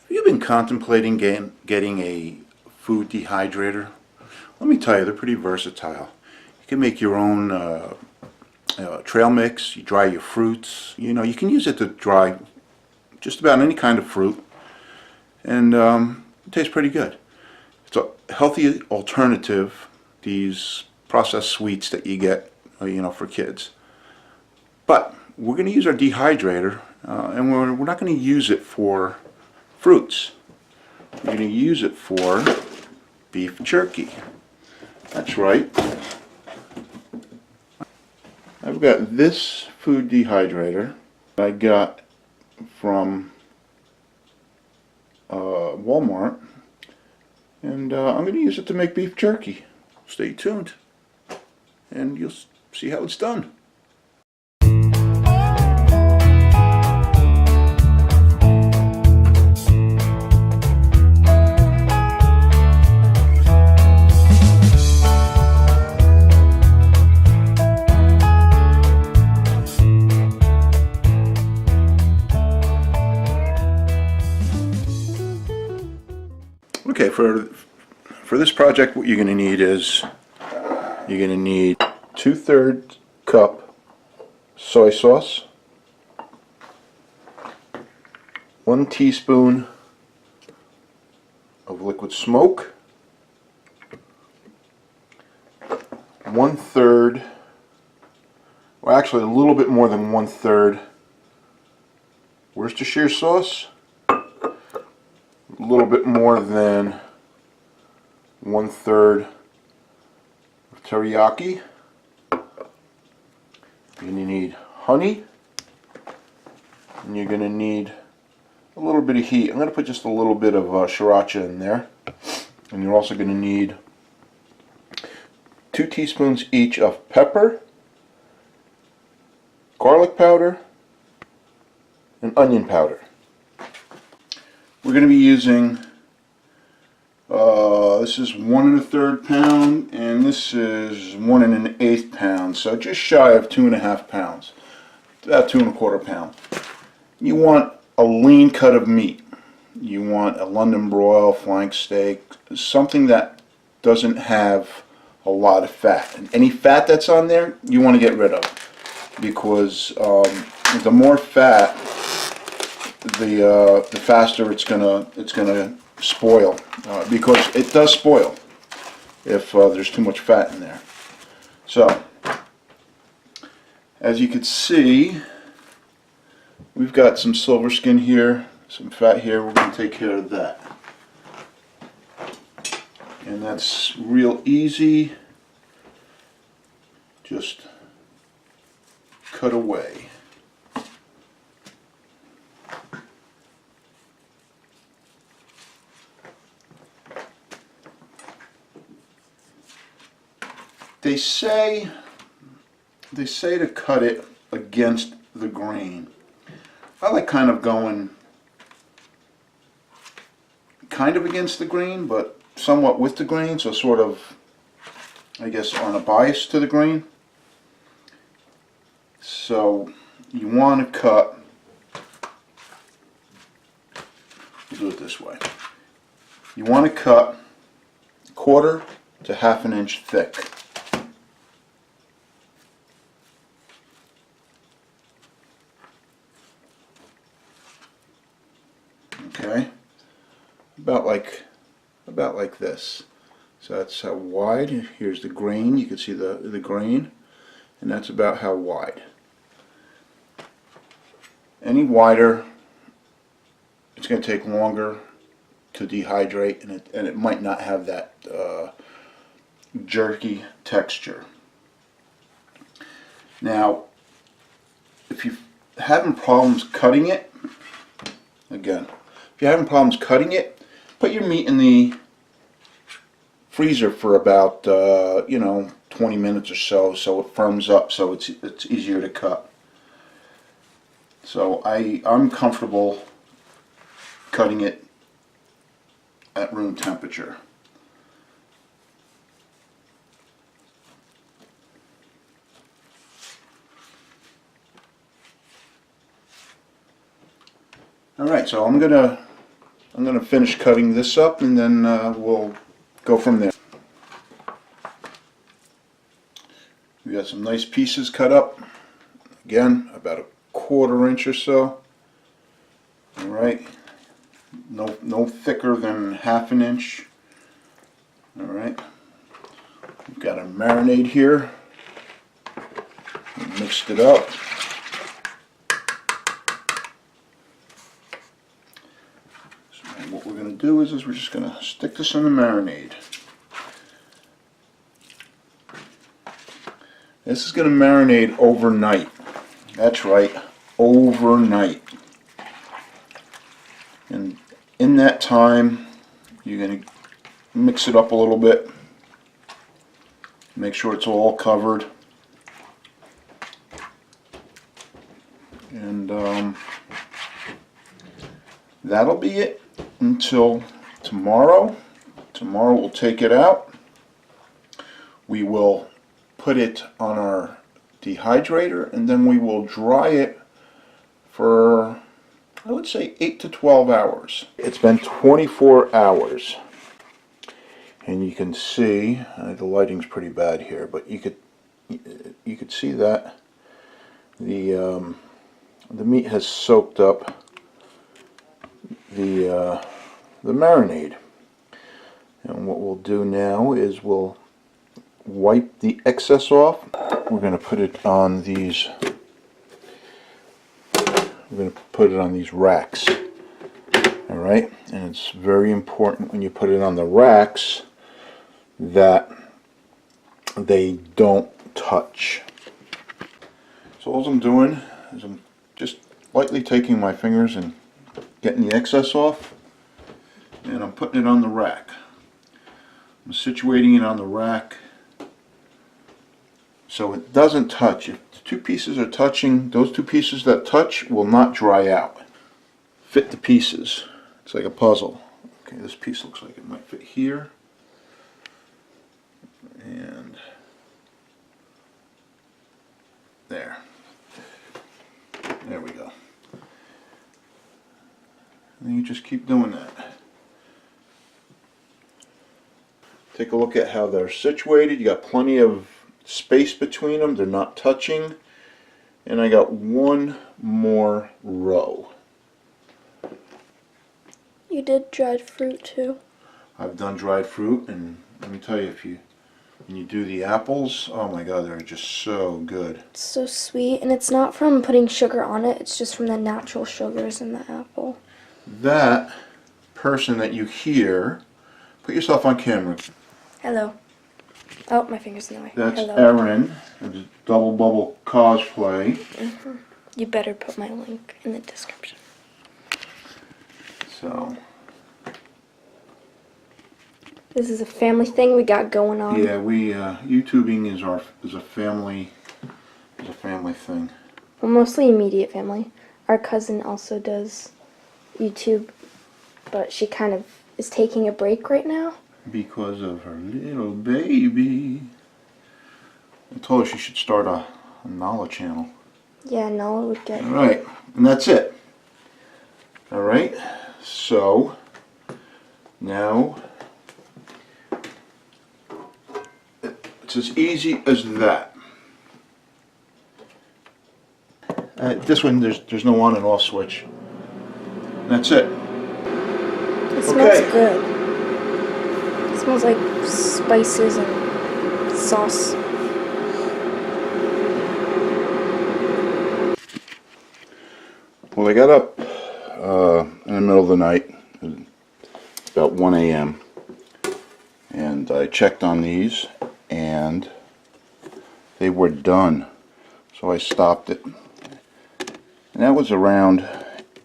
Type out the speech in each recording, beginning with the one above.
Have you been contemplating getting a food dehydrator? Let me tell you, they're pretty versatile. You can make your own trail mix. You dry your fruits. You know, you can use it to dry just about any kind of fruit, and it tastes pretty good. It's a healthy alternative to these processed sweets that you get, you know, for kids. But we're going to use our dehydrator, and we're not going to use it for fruits. We're going to use it for beef jerky. That's right. I've got this food dehydrator I got from Walmart, and I'm going to use it to make beef jerky. Stay tuned, and you'll see how it's done. Okay, for this project, what you're going to need is you're going to need 2/3 cup soy sauce, 1 teaspoon of liquid smoke, 1/3, well actually a little bit more than 1/3 Worcestershire sauce, a little bit more than 1/3 of teriyaki. You're going to need honey, and you're going to need a little bit of heat. I'm going to put just a little bit of sriracha in there, and you're also going to need 2 teaspoons each of pepper, garlic powder, and onion powder. We're going to be using, this is 1 1/3 pound, and this is 1 1/8 pound, so just shy of 2.5 pounds, about 2 1/4 pound. You want a lean cut of meat. You want a London broil, flank steak, something that doesn't have a lot of fat. And any fat that's on there, you want to get rid of, because the more fat, the faster it's gonna spoil, because it does spoil if there's too much fat in there. So, as you can see, we've got some silver skin here, some fat here. We're going to take care of that, and that's real easy. Just cut away. They say to cut it against the grain. I like kind of going against the grain, but somewhat with the grain, so sort of, I guess, on a bias to the grain. So you want to cut, do it this way. You want to cut 1/4 to 1/2 inch thick. Okay, about like this. So that's how wide. Here's the grain. You can see the grain, and that's about how wide. Any wider, it's going to take longer to dehydrate, and it might not have that jerky texture. Now, if you're having problems cutting it, again, if you're having problems cutting it, put your meat in the freezer for about 20 minutes or so it firms up, so it's easier to cut. So I'm comfortable cutting it at room temperature. Alright, so I'm gonna I'm going to finish cutting this up and then we'll go from there. We got some nice pieces cut up. Again, about a 1/4 inch or so. Alright. No thicker than 1/2 inch. Alright. We've got a marinade here. Mixed it up. So what we're going to do is we're just going to stick this in the marinade. This is going to marinate overnight. That's right, overnight. And in that time, you're going to mix it up a little bit. Make sure it's all covered. And that'll be it until tomorrow. Tomorrow we'll take it out. We will put it on our dehydrator and then we will dry it for, I would say, 8 to 12 hours. It's been 24 hours. And you can see, the lighting's pretty bad here, but you could see that the meat has soaked up the marinade. And what we'll do now is we'll wipe the excess off. We're going to put it on these. We're going to put it on these racks. All right, and it's very important when you put it on the racks that they don't touch. So all I'm doing is I'm just lightly taking my fingers and getting the excess off, and I'm putting it on the rack. I'm situating it on the rack so it doesn't touch. If the two pieces are touching, those two pieces that touch will not dry out. Fit the pieces. It's like a puzzle. Okay, this piece looks like it might fit here. And there. There we go. And you just keep doing that. Take a look at how they're situated. You got plenty of space between them. They're not touching. And I got one more row. You did dried fruit too. I've done dried fruit, and let me tell you, when you do the apples, oh my god, they're just so good. It's so sweet, and it's not from putting sugar on it, it's just from the natural sugars in the apple. That person that you hear, put yourself on camera. Hello. Oh, my finger's in the way. That's Hello. Erin, of the Double Bubble cosplay. Mm-hmm. You better put my link in the description. So this is a family thing we got going on. yeah, we YouTubing is a family thing. Well, mostly immediate family. Our cousin also does YouTube, but she kind of is taking a break right now. Because of her little baby. I told her she should start a Nala channel. Yeah, Nala would get. Alright, and that's it. Alright, so now it's as easy as that. This one, there's no on and off switch. And that's it. It smells good. It smells like spices and sauce. Well, I got up in the middle of the night, about 1 a.m. and I checked on these and they were done. So I stopped it. And that was around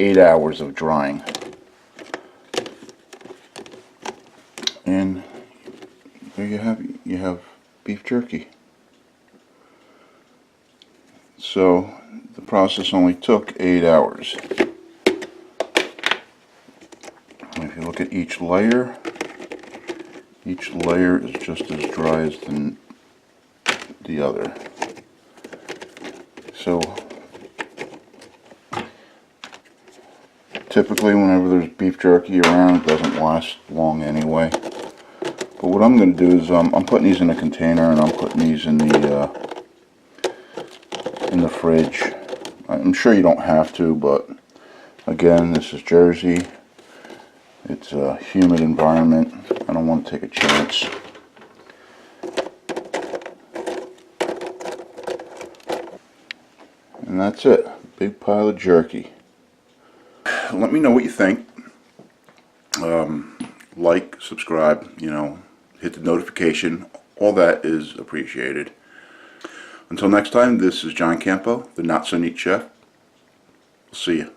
8 hours of drying. And there you have beef jerky. So the process only took 8 hours. And if you look at each layer is just as dry as the other. So Typically, whenever there's beef jerky around, it doesn't last long anyway. But what I'm going to do is I'm putting these in a container and I'm putting these in the fridge. I'm sure you don't have to, but again, this is Jersey. It's a humid environment. I don't want to take a chance. And that's it. Big pile of jerky. Let me know what you think. Like, subscribe, hit the notification. All that is appreciated. Until next time, this is John Campo, the Not So Neat Chef. We'll see you.